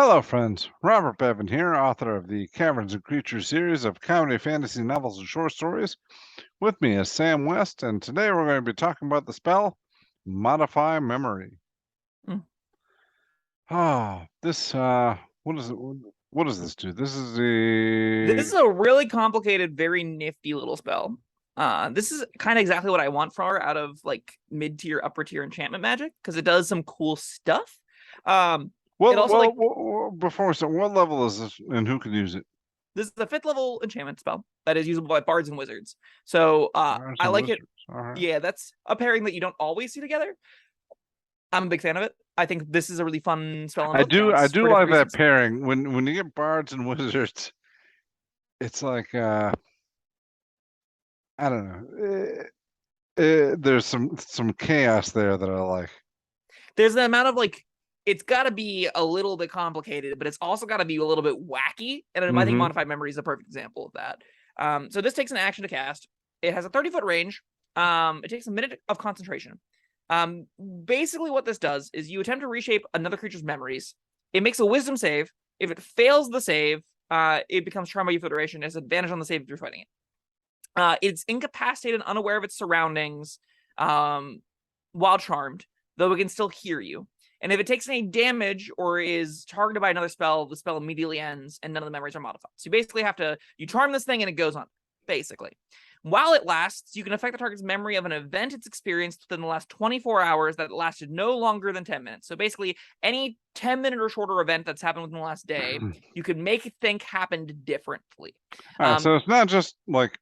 Hello, friends. Robert Bevan here, author of the Caverns and Creatures series of comedy, fantasy novels, and short stories. With me is Sam West, and today we're going to be talking about the spell Modify Memory. Mm. This what is it? What does this do? This is the This is a really complicated, very nifty little spell. This is kind of exactly what I want for her out of like mid-tier, upper-tier enchantment magic because it does some cool stuff. It also before we start, what level is this, and who can use it? This is the 5th level enchantment spell that is usable by bards and wizards. So Bards I and like it. wizards. All right. Yeah, that's a pairing that you don't always see together. I'm a big fan of it. I think this is a really fun spell on I both do counts for like different that reasons. pairing. When you get bards and wizards, it's like I don't know. There's some chaos there that I like. There's the amount of like it's got to be a little bit complicated, but it's also got to be a little bit wacky. And I think Modified Memory is a perfect example of that. So this takes an action to cast. It has a 30-foot range. It takes a minute of concentration. Basically, what this does is you attempt to reshape another creature's memories. It makes a wisdom save. If it fails the save, it becomes charmed by you for the duration. It has advantage on the save if you're fighting it. It's incapacitated, unaware of its surroundings, while charmed, though it can still hear you. And if it takes any damage or is targeted by another spell, the spell immediately ends and none of the memories are modified. So you basically have to, you charm this thing and it goes on, basically. While it lasts, you can affect the target's memory of an event it's experienced within the last 24 hours that lasted no longer than 10 minutes. So basically, any 10-minute or shorter event that's happened within the last day, you can make it think happened differently. All right, so it's not just like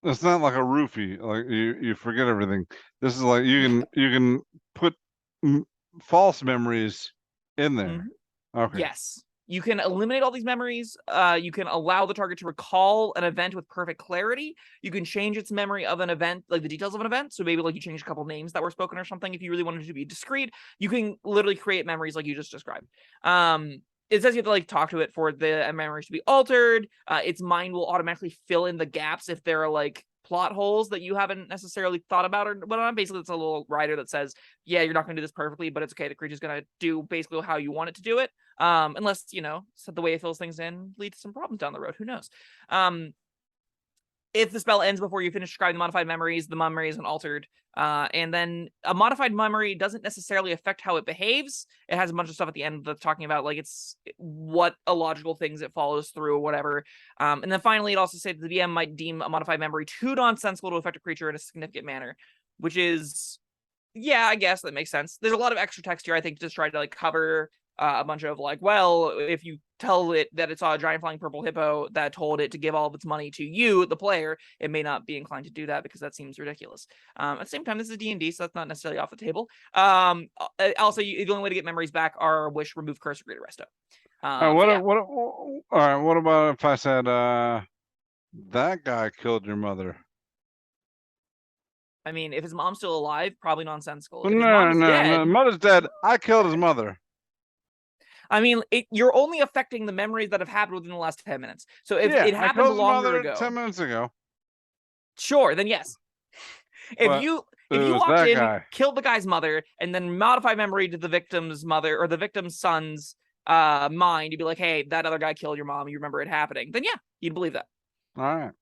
it's not like a roofie, like you forget everything. This is like you can put false memories in there. Okay. Yes. You can eliminate all these memories. You can allow the target to recall an event with perfect clarity. You can change its memory of an event, like the details of an event. So maybe like you change a couple names that were spoken or something. If you really wanted to be discreet, you can literally create memories like you just described. It says you have to like talk to it for the memories to be altered. Its mind will automatically fill in the gaps if there are like plot holes that you haven't necessarily thought about or whatnot. Basically, it's a little rider that says, yeah, you're not going to do this perfectly, but it's okay. The creature's going to do basically how you want it to do it. Unless, so the way it fills things in leads to some problems down the road. Who knows? If the spell ends before you finish describing the modified memories, the memory isn't altered. And then a modified memory doesn't necessarily affect how it behaves. It has a bunch of stuff at the end that's talking about like it's what illogical things it follows through or whatever. And then finally, it also says the DM might deem a modified memory too nonsensical to affect a creature in a significant manner, which is, yeah, I guess that makes sense. There's a lot of extra text here, I think, just try to like cover a bunch of like, well, if you tell it that it saw a giant flying purple hippo that told it to give all of its money to you, the player, it may not be inclined to do that because that seems ridiculous. At the same time, this is D&D, so that's not necessarily off the table. Also, the only way to get memories back are wish, remove, curse, or greater resto. All right, what about if I said that guy killed your mother? I mean, if his mom's still alive, probably nonsensical. If his No, mom's dead, mother's dead. I killed his mother. I mean, you're only affecting the memories that have happened within the last 10 minutes. So if it happened longer ago, 10 minutes ago, sure, then yes. If you walked in, killed the guy's mother, and then modified memory to the victim's mother or the victim's son's mind, you'd be like, hey, that other guy killed your mom. You remember it happening. Then yeah, you'd believe that. All right.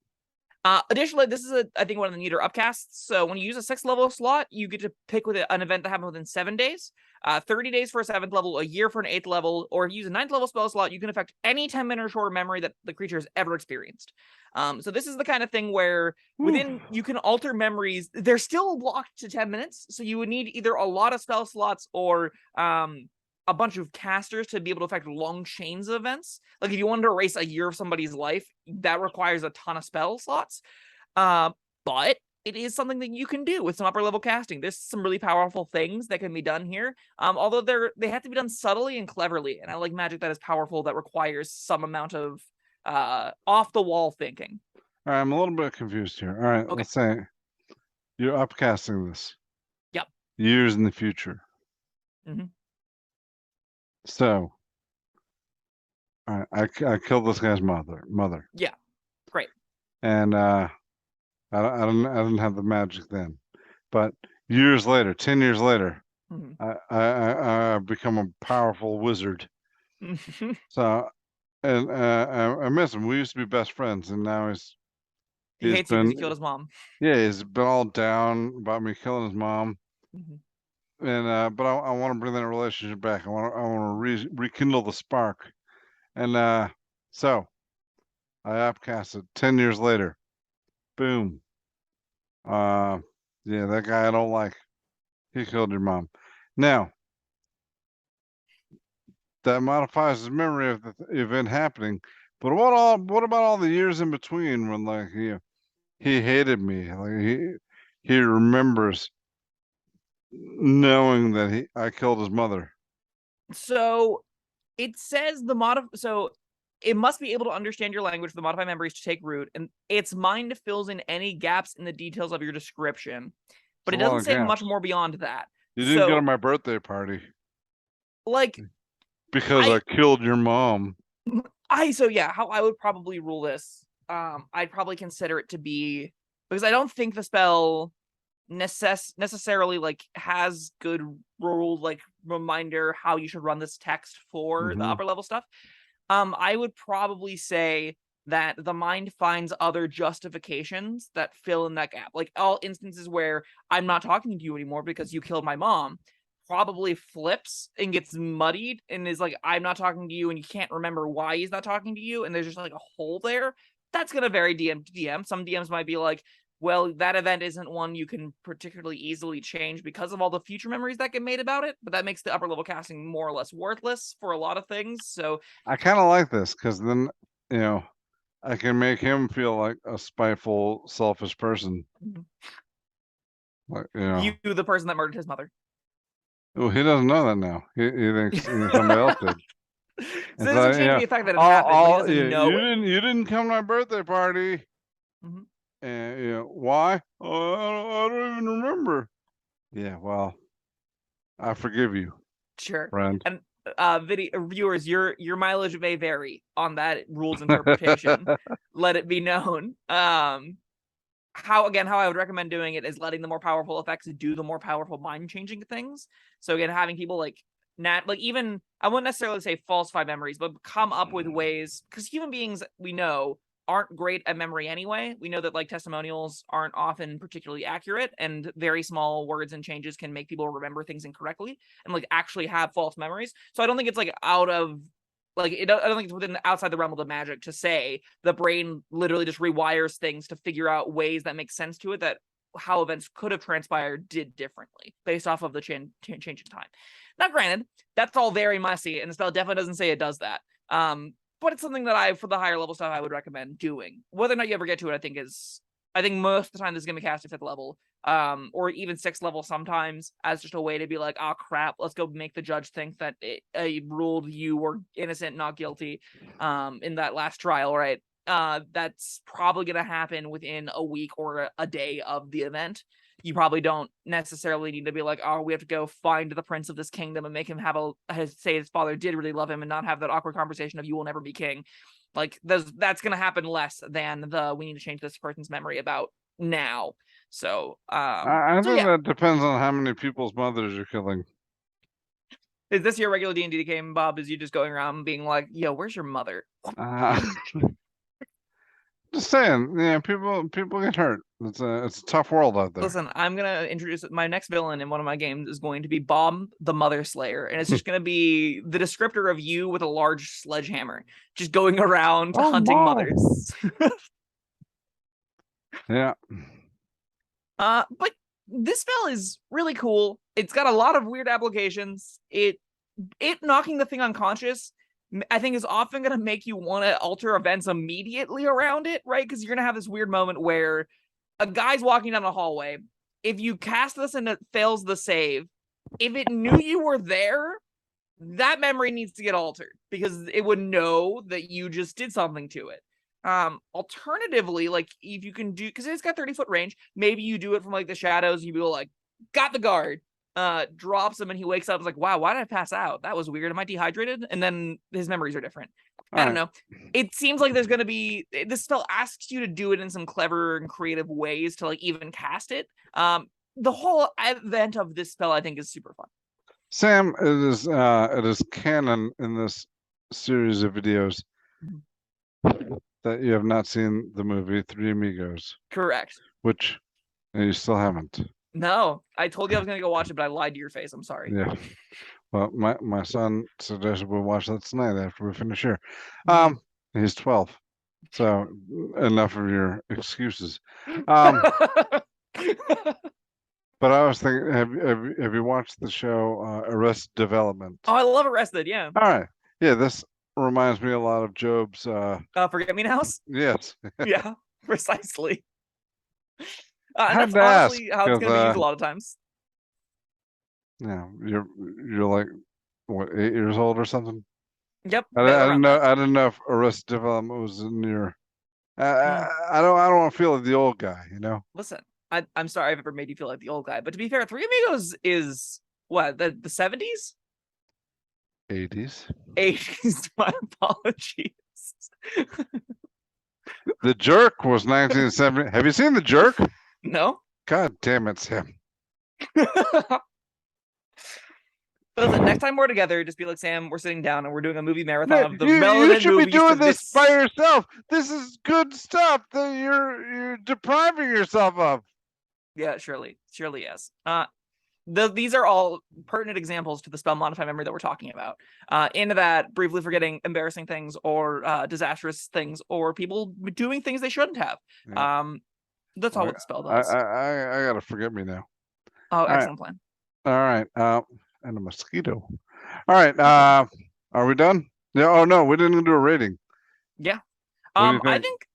Additionally, this is I think one of the neater upcasts. So when you use a 6th level slot, you get to pick with an event that happened within 7 days, 30 days for a 7th level, a year for an 8th level, or if you use a 9th level spell slot, you can affect any 10-minute or shorter memory that the creature has ever experienced. So this is the kind of thing where you can alter memories. They're still locked to 10 minutes, so you would need either a lot of spell slots or a bunch of casters to be able to affect long chains of events. Like if you wanted to erase a year of somebody's life, that requires a ton of spell slots. But it is something that you can do with some upper level casting. There's some really powerful things that can be done here. Although they have to be done subtly and cleverly. And I like magic that is powerful that requires some amount of off the wall thinking. All right, I'm a little bit confused here. All right, let's say you're upcasting this. Yep. Years in the future. So, I killed this guy's mother. Yeah, great. And I didn't have the magic then, but years later, 10 years later, I become a powerful wizard, So, and I miss him. We used to be best friends, and now He he's hates you because been you killed his mom. yeah, he's been all down about me killing his mom. Mhm. And but I want to bring that relationship back. I want to rekindle the spark. And so I upcasted 10 years later. Boom. Uh, yeah, that guy I don't like. He killed your mom. Now that modifies his memory of the event happening. But what about all the years in between when like he hated me? Like he remembers knowing that I killed his mother. So it says so it must be able to understand your language for the modified memories to take root, and its mind fills in any gaps in the details of your description. But It's it a lot doesn't of say much gaps. more beyond that. You didn't go to So, my birthday party like, because I I killed your mom. so yeah, how I would probably rule this, I'd probably consider it to be, because I don't think the spell necessarily like has good rule like reminder how you should run this text for the Hmm. upper level stuff. I would probably say that the mind finds other justifications that fill in that gap. Like all instances where I'm not talking to you anymore because you killed my mom probably flips and gets muddied and is like, I'm not talking to you, and you can't remember why he's not talking to you, and there's just like a hole there. That's gonna vary DM to DM. Some DMs might be like, well, that event isn't one you can particularly easily change because of all the future memories that get made about it, but that makes the upper level casting more or less worthless for a lot of things. So I kind of like this because then you know I can make him feel like a spiteful, selfish person. Like you, the person that murdered his mother. well, he doesn't know that now. He thinks somebody else did. So And it so doesn't change the fact that it all, happened, but he all doesn't know it. you didn't come to my birthday party. Mhm. And why? Oh, I don't even remember. Yeah, well, I forgive you, Sure. friend. And video viewers, your mileage may vary on that rule's interpretation. Let it be known. How I would recommend doing it is letting the more powerful effects do the more powerful mind changing things. So again, having people like even I wouldn't necessarily say falsify memories, but come up with ways, because human beings we know aren't great at memory anyway. We know that like testimonials aren't often particularly accurate, and very small words and changes can make people remember things incorrectly and like actually have false memories. So I don't think it's like out of like I don't think it's within outside the realm of the magic to say the brain literally just rewires things to figure out ways that make sense to it, that how events could have transpired did differently based off of the change in time. Now, granted, that's all very messy, and the spell definitely doesn't say it does that. But it's something that for the higher level stuff, I would recommend doing. Whether or not you ever get to it, I think most of the time this is gonna be cast at 5th level, or even 6th level sometimes, as just a way to be like, oh crap, let's go make the judge think that it ruled you were innocent, not guilty, in that last trial, right? That's probably gonna happen within a week or a day of the event. You probably don't necessarily need to be like, oh, we have to go find the prince of this kingdom and make him say his father did really love him and not have that awkward conversation of you will never be king. Like that's gonna happen less than we need to change this person's memory about now. So I think yeah. that depends on how many people's mothers you're killing. Is this your regular D&D game, Bob? Is you just going around being like, yo, where's your mother? Uh, just saying, yeah, people get hurt. It's a tough world out there. Listen, I'm gonna introduce my next villain in one of my games is going to be Bob the Mother Slayer, and it's just gonna be the descriptor of you with a large sledgehammer, just going around Oh, hunting Mom. mothers. Yeah. But this spell is really cool. It's got a lot of weird applications. It knocking the thing unconscious, I think, is often going to make you want to alter events immediately around it, right? Because you're going to have this weird moment where a guy's walking down a hallway. If you cast this and it fails the save, if it knew you were there, that memory needs to get altered because it would know that you just did something to it. Alternatively, like if you can do, because it's got 30-foot range, maybe you do it from like the shadows. You be like, got the guard, drops him, and he wakes up. Is like, wow, why did I pass out? That was weird. Am I dehydrated? And then his memories are different. I don't know. It seems like there's gonna be this spell asks you to do it in some clever and creative ways to like even cast it. The whole event of this spell, I think, is super fun. Sam, it is canon in this series of videos that you have not seen the movie Three Amigos, Correct. which you still haven't. No, I told you I was gonna go watch it, but I lied to your face. I'm sorry. Yeah. Well, my son suggested we watch that tonight after we finish here. Mm. He's 12, so enough of your excuses. But I was thinking, have you watched the show Arrested Development? Oh, I love Arrested. Yeah. All right. Yeah, this reminds me a lot of Job's. Forget Me Nows. Yes. Yeah, precisely. I And had that's to ask, honestly how it's 'cause, gonna be used a lot of times. Yeah, you're like what, 8 years old or something? Yep. I around didn't know. that. I didn't know if Arrested Development was in your. Mm. I don't want to feel like the old guy, you know. Listen, I'm sorry I've ever made you feel like the old guy, but to be fair, Three Amigos is what, the 70s? 80s. 80s. My apologies. The Jerk was 1970. Have you seen The Jerk? No. God damn it, Sam. Listen, next time we're together, just be like, Sam, we're sitting down and we're doing a movie marathon of the you relevant should be movies doing to this by yourself. This is good stuff that you're depriving yourself of. Yeah, surely yes. These are all pertinent examples to the spell modify memory that we're talking about. Into that, briefly forgetting embarrassing things or disastrous things or people doing things they shouldn't have. Yeah. That's all what the spell does. I gotta forget me now. Oh, excellent plan. All right. And a mosquito. All right. Are we done? Yeah. Oh no, we didn't do a rating. Yeah. What do you think?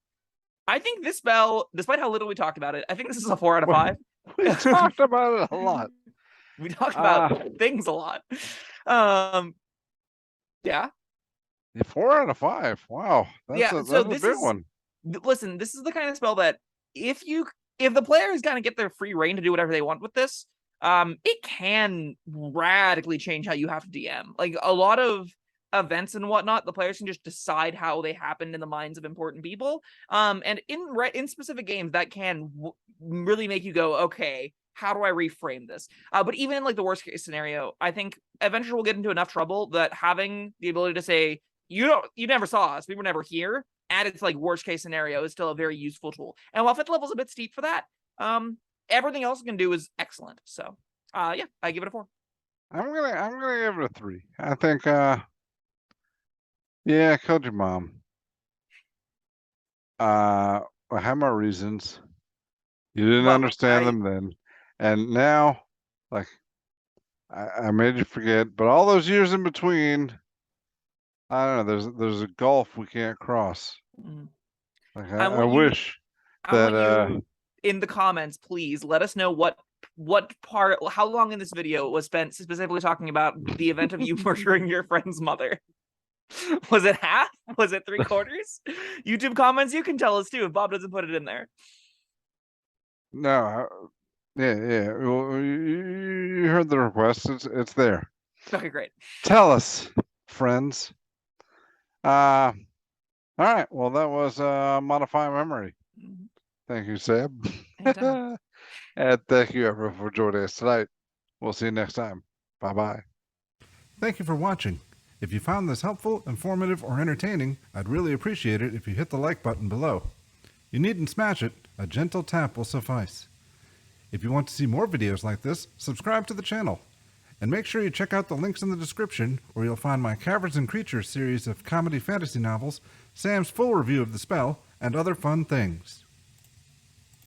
I think this spell, despite how little we talked about it, I think this is a 4 out of 5. We talked about it a lot. We talked about things a lot. Yeah. 4 out of 5. Wow. That's a big one. Listen, this is the kind of spell that if the player is gonna get their free reign to do whatever they want with this, it can radically change how you have to DM. Like a lot of events and whatnot, the players can just decide how they happened in the minds of important people. And in specific games, that can really make you go, okay, how do I reframe this? But even in like the worst case scenario, I think eventually we'll get into enough trouble that having the ability to say, you never saw us, we were never here, and it's like worst case scenario is still a very useful tool. And while 5th level is a bit steep for that, everything else it can do is excellent. So yeah, I give it a 4. I'm gonna give it a 3. I think yeah, I killed your mom. I have my reasons. You didn't understand them then. And now, like, I made you forget, but all those years in between, I don't know, there's a gulf we can't cross. Like I wish that in the comments, please let us know what part, how long in this video was spent specifically talking about the event of you murdering your friend's mother. Was it half? Was it 3/4? YouTube comments, you can tell us too if Bob doesn't put it in there. No, yeah. Well, you heard the request. It's there. Okay, great. Tell us, friends. All right. Well, that was Modify Memory. Thank you, Sam. And thank you, everyone, for joining us tonight. We'll see you next time. Bye-bye. Thank you for watching. If you found this helpful, informative, or entertaining, I'd really appreciate it if you hit the like button below. You needn't smash it. A gentle tap will suffice. If you want to see more videos like this, subscribe to the channel. And make sure you check out the links in the description, where you'll find my Caverns Creatures series of comedy fantasy novels, Sam's full review of the spell, and other fun things.